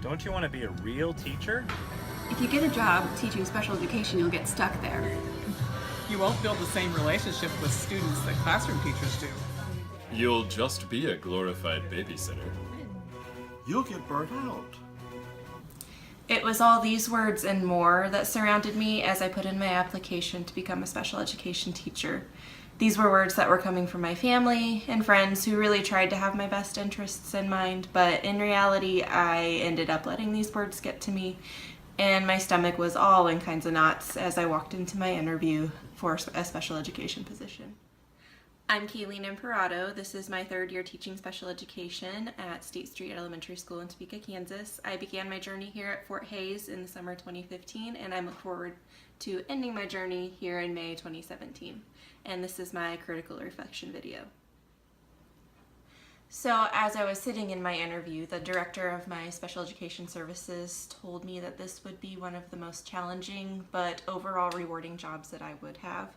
Don't you want to be a real teacher? If you get a job teaching special education, you'll get stuck there. You won't build the same relationship with students that classroom teachers do. You'll just be a glorified babysitter. You'll get burnt out. It was all these words and more that surrounded me as I put in my application to become a special education teacher. These were words that were coming from my family and friends who really tried to have my best interests in mind, but in reality, I ended up letting these words get to me, and my stomach was all in kinds of knots as I walked into my interview for a special education position. I'm Kayleen Imperato. This is my third year teaching special education at State Street Elementary School in Topeka, Kansas. I began my journey here at Fort Hays in the summer 2015, and I look forward to ending my journey here in May 2017. And this is my critical reflection video. So as I was sitting in my interview, the director of my special education services told me that this would be one of the most challenging but overall rewarding jobs that I would have.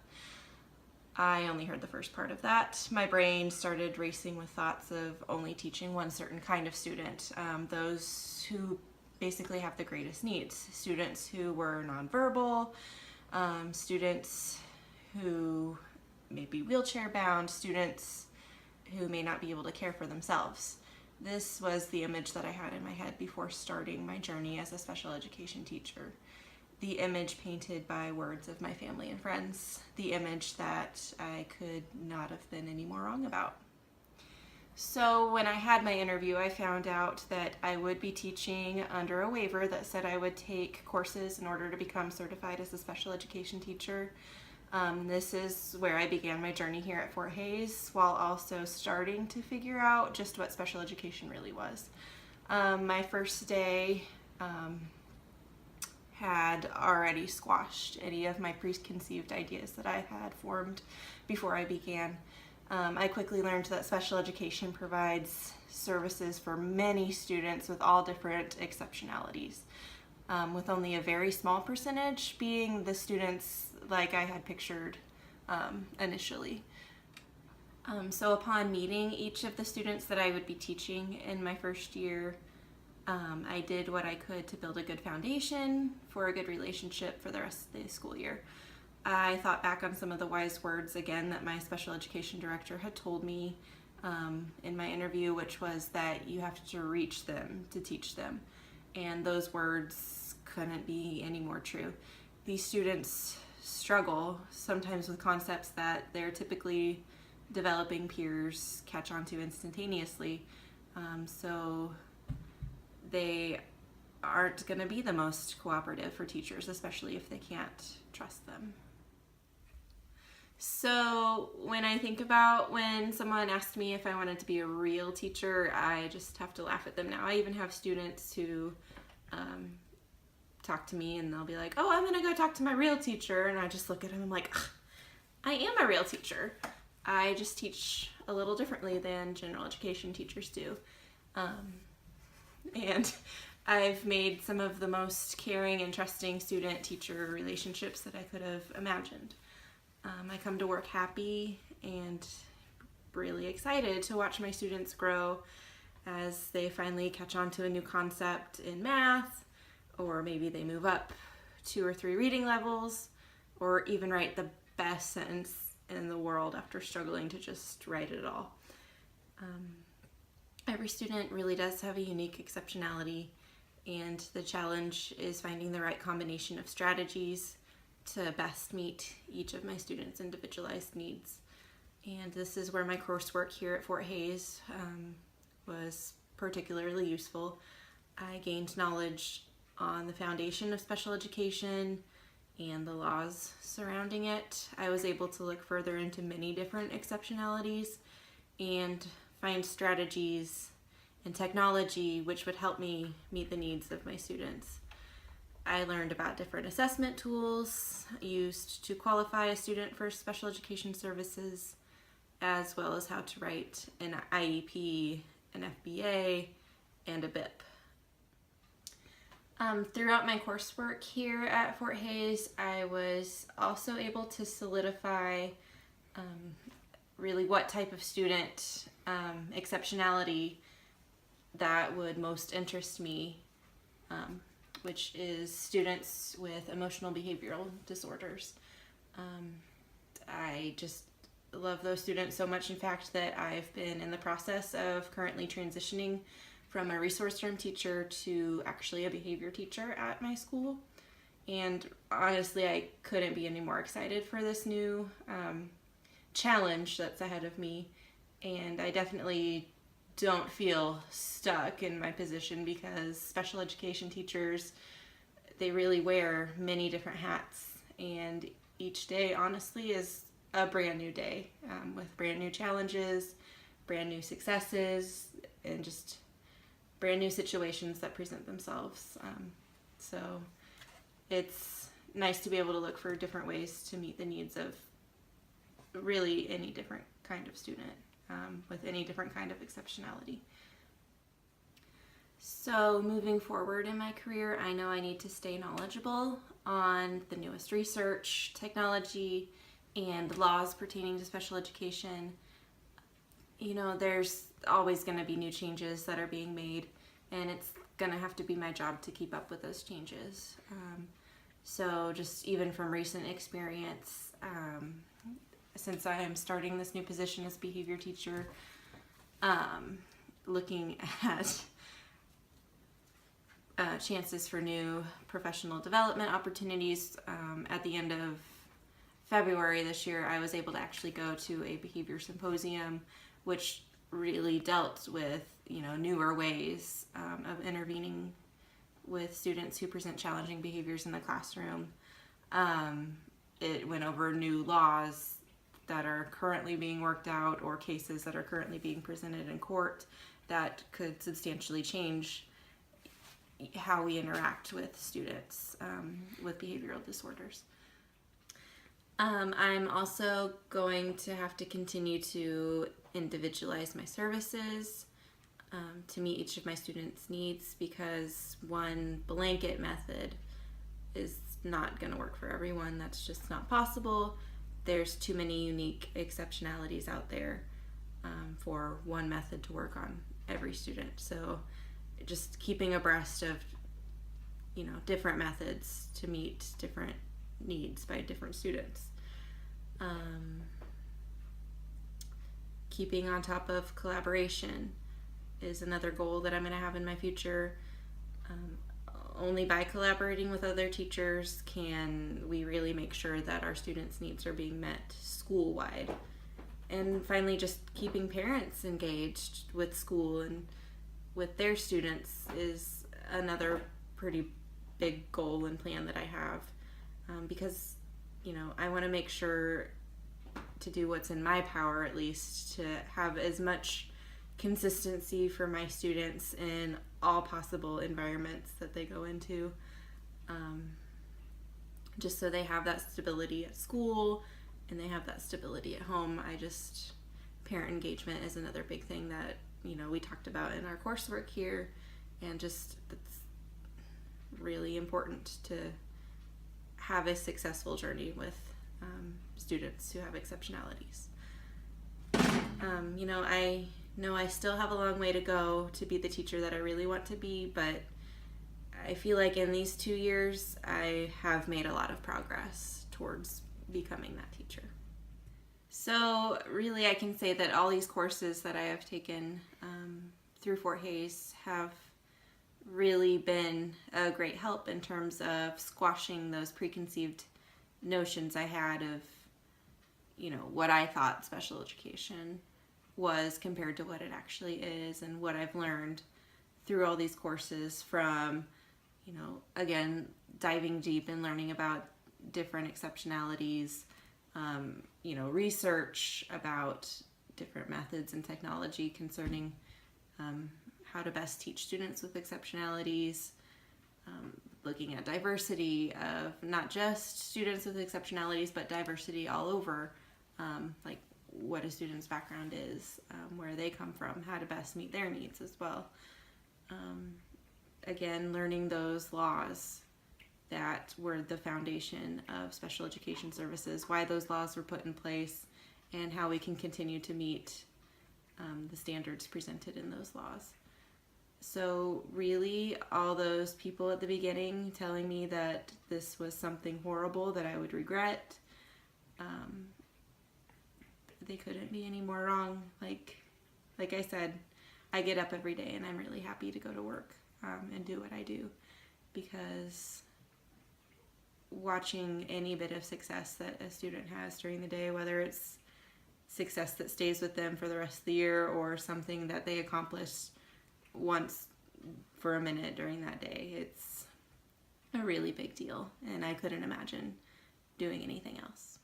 I only heard the first part of that. My brain started racing with thoughts of only teaching one certain kind of student, those who basically have the greatest needs. Students who were nonverbal, students who may be wheelchair bound, students who may not be able to care for themselves. This was the image that I had in my head before starting my journey as a special education teacher. The image painted by words of my family and friends, the image that I could not have been any more wrong about. So when I had my interview, I found out that I would be teaching under a waiver that said I would take courses in order to become certified as a special education teacher. This is where I began my journey here at Fort Hays, while also starting to figure out just what special education really was. My first day had already squashed any of my preconceived ideas that I had formed before I began. I quickly learned that special education provides services for many students with all different exceptionalities, with only a very small percentage being the students like I had pictured initially. So upon meeting each of the students that I would be teaching in my first year, I did what I could to build a good foundation for a good relationship for the rest of the school year. I thought back on some of the wise words again that my special education director had told me in my interview, which was that you have to reach them to teach them. And those words couldn't be any more true. These students struggle sometimes with concepts that their typically developing peers catch on to instantaneously. So they aren't going to be the most cooperative for teachers, especially if they can't trust them. So when I think about when someone asked me if I wanted to be a real teacher, I just have to laugh at them now. I even have students who talk to me and they'll be like, oh, I'm gonna go talk to my real teacher, and I just look at them and I'm like, I am a real teacher. I just teach a little differently than general education teachers do. And I've made some of the most caring and trusting student-teacher relationships that I could have imagined. I come to work happy and really excited to watch my students grow as they finally catch on to a new concept in math, or maybe they move up 2 or 3 reading levels, or even write the best sentence in the world after struggling to just write it all. Every student really does have a unique exceptionality, and the challenge is finding the right combination of strategies to best meet each of my students' individualized needs. And this is where my coursework here at Fort Hays was particularly useful. I gained knowledge on the foundation of special education and the laws surrounding it. I was able to look further into many different exceptionalities and find strategies and technology which would help me meet the needs of my students. I learned about different assessment tools used to qualify a student for special education services, as well as how to write an IEP, an FBA, and a BIP. Throughout my coursework here at Fort Hays, I was also able to solidify really what type of student exceptionality that would most interest me which is students with emotional behavioral disorders. I just love those students so much, in fact, that I've been in the process of currently transitioning from a resource room teacher to actually a behavior teacher at my school. And honestly, I couldn't be any more excited for this new challenge that's ahead of me. And I definitely don't feel stuck in my position, because special education teachers, they really wear many different hats, and each day honestly is a brand new day, with brand new challenges, brand new successes, and just brand new situations that present themselves. So it's nice to be able to look for different ways to meet the needs of really any different kind of student, with any different kind of exceptionality. So moving forward in my career, I know I need to stay knowledgeable on the newest research, technology, and laws pertaining to special education. You know, there's always going to be new changes that are being made, and it's going to have to be my job to keep up with those changes. So just even from recent experience, since I am starting this new position as behavior teacher, looking at chances for new professional development opportunities. At the end of February this year, I was able to actually go to a behavior symposium, which really dealt with, you know, newer ways of intervening with students who present challenging behaviors in the classroom. It went over new laws that are currently being worked out, or cases that are currently being presented in court that could substantially change how we interact with students with behavioral disorders. I'm also going to have to continue to individualize my services to meet each of my students' needs, because one blanket method is not going to work for everyone. That's just not possible. There's too many unique exceptionalities out there for one method to work on every student. So just keeping abreast of, you know, different methods to meet different needs by different students. Keeping on top of collaboration is another goal that I'm going to have in my future. Only by collaborating with other teachers can we really make sure that our students' needs are being met school-wide. And finally, just keeping parents engaged with school and with their students is another pretty big goal and plan that I have, because, you know, I want to make sure to do what's in my power, at least, to have as much consistency for my students in all possible environments that they go into, just so they have that stability at school and they have that stability at home. Parent engagement is another big thing that, you know, we talked about in our coursework here, and just it's really important to have a successful journey with students who have exceptionalities. You know, I know I still have a long way to go to be the teacher that I really want to be, but I feel like in these 2 years I have made a lot of progress towards becoming that teacher. So really I can say that all these courses that I have taken through Fort Hays have really been a great help in terms of squashing those preconceived notions I had of, you know, what I thought special education was compared to what it actually is, and what I've learned through all these courses, from, you know, again, diving deep and learning about different exceptionalities, you know, research about different methods and technology concerning how to best teach students with exceptionalities, looking at diversity of not just students with exceptionalities, but diversity all over, like what a student's background is, where they come from, how to best meet their needs as well. Again, learning those laws that were the foundation of special education services, why those laws were put in place, and how we can continue to meet the standards presented in those laws. So really, all those people at the beginning telling me that this was something horrible that I would regret. They couldn't be any more wrong. Like I said, I get up every day and I'm really happy to go to work and do what I do, because watching any bit of success that a student has during the day, whether it's success that stays with them for the rest of the year or something that they accomplish once for a minute during that day, it's a really big deal, and I couldn't imagine doing anything else.